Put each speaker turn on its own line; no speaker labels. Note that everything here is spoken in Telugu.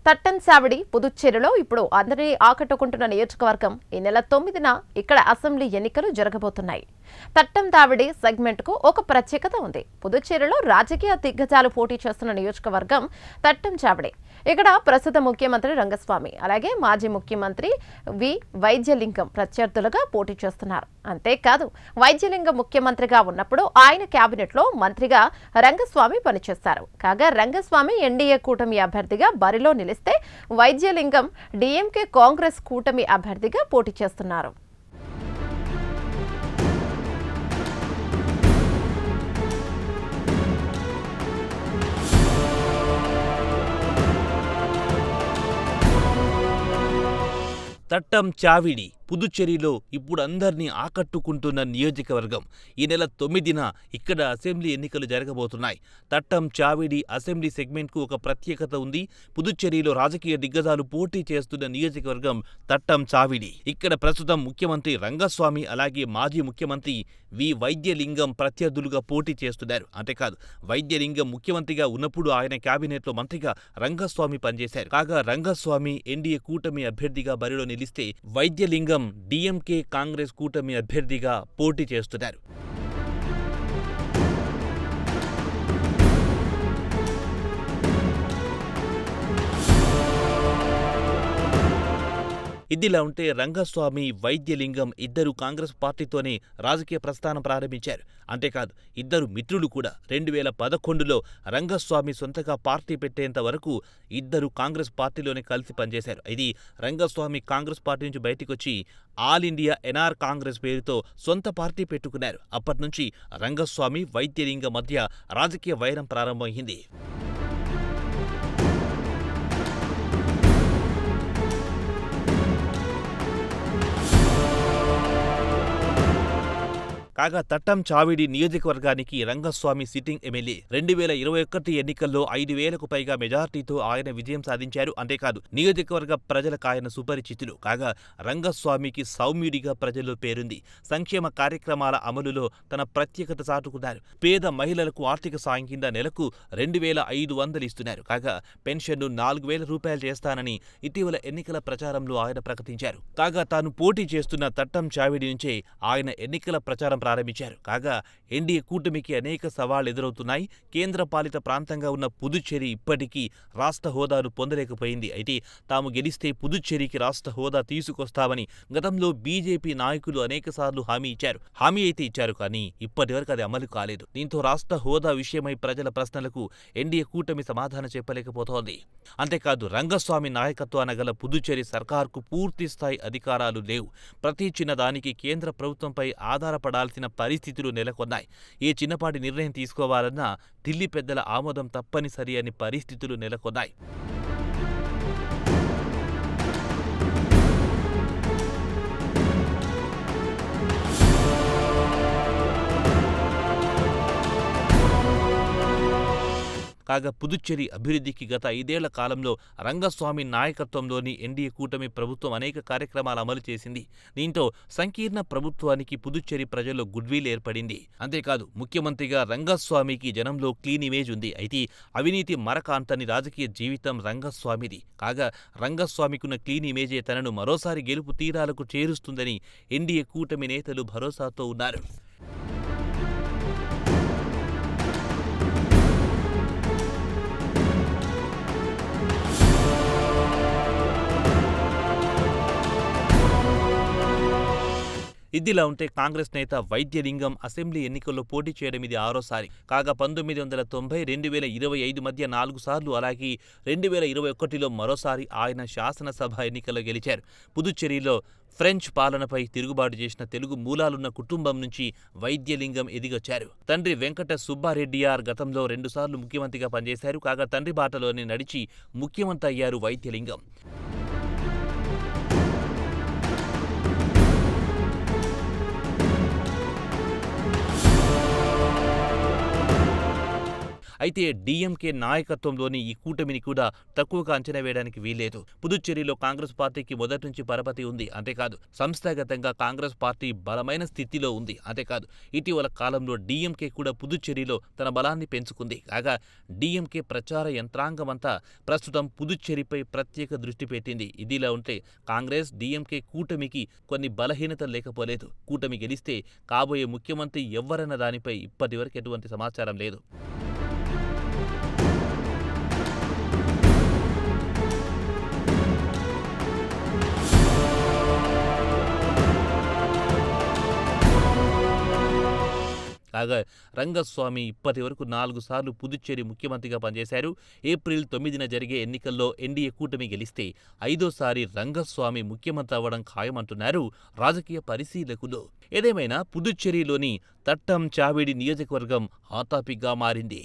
తట్టంచావిడి పుదుచ్చేరిలో ఇప్పుడు అందరినీ ఆకట్టుకుంటున్న నియోజకవర్గం ఈ నెల 9న ఇక్కడ అసెంబ్లీ ఎన్నికలు జరగబోతున్నాయి. తట్టంచావిడి సెగ్మెంట్కు ఒక ప్రత్యేకత ఉంది. పుదుచ్చేరిలో రాజకీయ దిగ్గజాలు పోటీ చేస్తున్న నియోజకవర్గం తట్టంచావిడి. ఇక్కడ ప్రస్తుత ముఖ్యమంత్రి రంగస్వామి అలాగే మాజీ ముఖ్యమంత్రి వైద్యలింగం ప్రత్యర్థులుగా పోటీ చేస్తున్నారు. అంతేకాదు వైద్యలింగం ముఖ్యమంత్రిగా ఉన్నప్పుడు ఆయన కేబినెట్లో మంత్రిగా రంగస్వామి పనిచేశారు. కాగా రంగస్వామి ఎన్డీఏ కూటమి అభ్యర్థిగా బరిలో నిలిస్తే వైద్యలింగం డీఎంకే కాంగ్రెస్ కూటమి అభ్యర్థిగా పోటీ చేస్తున్నారు.
తట్టంచావిడి పుదుచ్చేరిలో ఇప్పుడు అందరినీ ఆకట్టుకుంటున్న నియోజకవర్గం. ఈ నెల 9న ఇక్కడ అసెంబ్లీ ఎన్నికలు జరగబోతున్నాయి. తట్టంచావిడి అసెంబ్లీ సెగ్మెంట్కు ఒక ప్రత్యేకత ఉంది. పుదుచ్చేరిలో రాజకీయ దిగ్గజాలు పోటీ చేస్తున్న నియోజకవర్గం తట్టంచావిడి. ఇక్కడ ప్రస్తుతం ముఖ్యమంత్రి రంగస్వామి అలాగే మాజీ ముఖ్యమంత్రి వైద్యలింగం ప్రత్యర్థులుగా పోటీ చేస్తున్నారు. అంతేకాదు వైద్యలింగం ముఖ్యమంత్రిగా ఉన్నప్పుడు ఆయన కేబినెట్లో మంత్రిగా రంగస్వామి పనిచేశారు. కాగా రంగస్వామి ఎన్డీఏ కూటమి అభ్యర్థిగా బరిలో నిలిస్తే వైద్యలింగం డీఎంకే కాంగ్రెస్ కూటమి అభ్యర్థిగా పోటీ చేస్తున్నారు. ఇదిలా ఉంటే రంగస్వామి వైద్యలింగం ఇద్దరు కాంగ్రెస్ పార్టీతోనే రాజకీయ ప్రస్థానం ప్రారంభించారు. అంతేకాదు ఇద్దరు మిత్రులు కూడా 2011లో రంగస్వామి సొంతగా పార్టీ పెట్టేంత వరకు ఇద్దరు కాంగ్రెస్ పార్టీలోనే కలిసి పనిచేశారు. ఇది రంగస్వామి కాంగ్రెస్ పార్టీ నుంచి బయటికొచ్చి ఆల్ ఇండియా ఎన్ఆర్ కాంగ్రెస్ పేరుతో సొంత పార్టీ పెట్టుకున్నారు. అప్పటినుంచి రంగస్వామి వైద్యలింగం మధ్య రాజకీయ వైరం ప్రారంభమైంది. కాగా తట్టంచావిడి నియోజకవర్గానికి రంగస్వామి సిట్టింగ్ ఎమ్మెల్యే. 2021 ఎన్నికల్లో 5,000కు పైగా మెజార్టీతో ఆయన విజయం సాధించారు. అంతేకాదు నియోజకవర్గ ప్రజలకు ఆయన సుపరిచితులు. కాగా రంగస్వామికి సౌమ్యుడిగా ప్రజల్లో పేరుంది. సంక్షేమ కార్యక్రమాల అమలులో తన ప్రత్యేకత చాటుకున్నారు. పేద మహిళలకు ఆర్థిక సాయం కింద నెలకు 2,500 ఇస్తున్నారు. కాగా పెన్షన్ను 4,000 రూపాయలు చేస్తానని ఇటీవల ఎన్నికల ప్రచారంలో ఆయన ప్రకటించారు. కాగా తాను పోటీ చేస్తున్న తట్టంచావిడి నుంచే ఆయన ఎన్నికల ప్రచారం ప్రారంభించారు. కాగా ఎన్డీఏ కూటమికి అనేక సవాళ్లు ఎదురవుతున్నాయి. కేంద్ర పాలిత ప్రాంతంగా ఉన్న పుదుచ్చేరి ఇప్పటికీ రాష్ట్ర హోదాను పొందలేకపోయింది. అయితే తాము గెలిస్తే పుదుచ్చేరికి రాష్ట్ర హోదా తీసుకొస్తామని గతంలో బీజేపీ నాయకులు అనేకసార్లు హామీ అయితే ఇచ్చారు. కానీ ఇప్పటివరకు అది అమలు కాలేదు. దీంతో రాష్ట్ర హోదా విషయమై ప్రజల ప్రశ్నలకు ఎన్డీఏ కూటమి సమాధానం చెప్పలేకపోతోంది. అంతేకాదు రంగస్వామి నాయకత్వాన గల పుదుచ్చేరి సర్కార్కు పూర్తి స్థాయి అధికారాలు లేవు. ప్రతి చిన్నదానికి కేంద్ర ప్రభుత్వంపై ఆధారపడాల్సిన పరిస్థితులు నెలకొన్నాయి. ఏ చిన్నపాటి నిర్ణయం తీసుకోవాలన్నా ఢిల్లీ పెద్దల ఆమోదం తప్పనిసరి అని పరిస్థితులు నెలకొన్నాయి. కాగా పుదుచ్చేరి అభివృద్ధికి గత 5 ఏళ్ల కాలంలో రంగస్వామి నాయకత్వంలోని ఎన్డీఏ కూటమి ప్రభుత్వం అనేక కార్యక్రమాలు అమలు చేసింది. దీంతో సంకీర్ణ ప్రభుత్వానికి పుదుచ్చేరి ప్రజల్లో గుడ్విల్ ఏర్పడింది. అంతేకాదు ముఖ్యమంత్రిగా రంగస్వామికి జనంలో క్లీన్ ఇమేజ్ ఉంది. అయితే అవినీతి మరక అంతని రాజకీయ జీవితం రంగస్వామిది. కాగా రంగస్వామికున్న క్లీన్ ఇమేజే తనను మరోసారి గెలుపు తీరాలకు చేరుస్తుందని ఎన్డీఏ కూటమి నేతలు భరోసాతో ఉన్నారు. ఇదిలా ఉంటే కాంగ్రెస్ నేత వైద్యలింగం అసెంబ్లీ ఎన్నికల్లో పోటీ చేయడం ఇది 6వసారి. కాగా 1990, 2025 మధ్య 4 సార్లు అలాగే 2021లో మరోసారి ఆయన శాసనసభ ఎన్నికల్లో గెలిచారు. పుదుచ్చేరిలో ఫ్రెంచ్ పాలనపై తిరుగుబాటు చేసిన తెలుగు మూలాలున్న కుటుంబం నుంచి వైద్యలింగం ఎదిగొచ్చారు. తండ్రి వెంకట సుబ్బారెడ్డియార్ గతంలో 2 సార్లు ముఖ్యమంత్రిగా పనిచేశారు. కాగా తండ్రి బాటలోనే నడిచి ముఖ్యమంత్రి అయ్యారు వైద్యలింగం. అయితే డీఎంకే నాయకత్వంలోని ఈ కూటమిని కూడా తక్కువగా అంచనా వేయడానికి వీల్లేదు. పుదుచ్చేరిలో కాంగ్రెస్ పార్టీకి మొదటి నుంచి పరపతి ఉంది. అంతేకాదు సంస్థాగతంగా కాంగ్రెస్ పార్టీ బలమైన స్థితిలో ఉంది. అంతేకాదు ఇటీవల కాలంలో డీఎంకే కూడా పుదుచ్చేరిలో తన బలాన్ని పెంచుకుంది. కాగా డీఎంకే ప్రచార యంత్రాంగమంతా ప్రస్తుతం పుదుచ్చేరిపై ప్రత్యేక దృష్టి పెట్టింది. ఇదిలా ఉంటే కాంగ్రెస్ డీఎంకే కూటమికి కొన్ని బలహీనతలు లేకపోలేదు. కూటమి గెలిస్తే కాబోయే ముఖ్యమంత్రి ఎవ్వరన్న దానిపై ఇప్పటివరకు ఎటువంటి సమాచారం లేదు. కాగా రంగస్వామి ఇప్పటివరకు 4 సార్లు పుదుచ్చేరి ముఖ్యమంత్రిగా పనిచేశారు. ఏప్రిల్ 9న జరిగే ఎన్నికల్లో ఎన్డీఏ కూటమి గెలిస్తే 5వ సారి రంగస్వామి ముఖ్యమంత్రి అవ్వడం ఖాయమంటున్నారు రాజకీయ పరిశీలకులు. ఏదేమైనా పుదుచ్చేరిలోని తట్టం చావిడి నియోజకవర్గం హాట్ టాపిక్గా మారింది.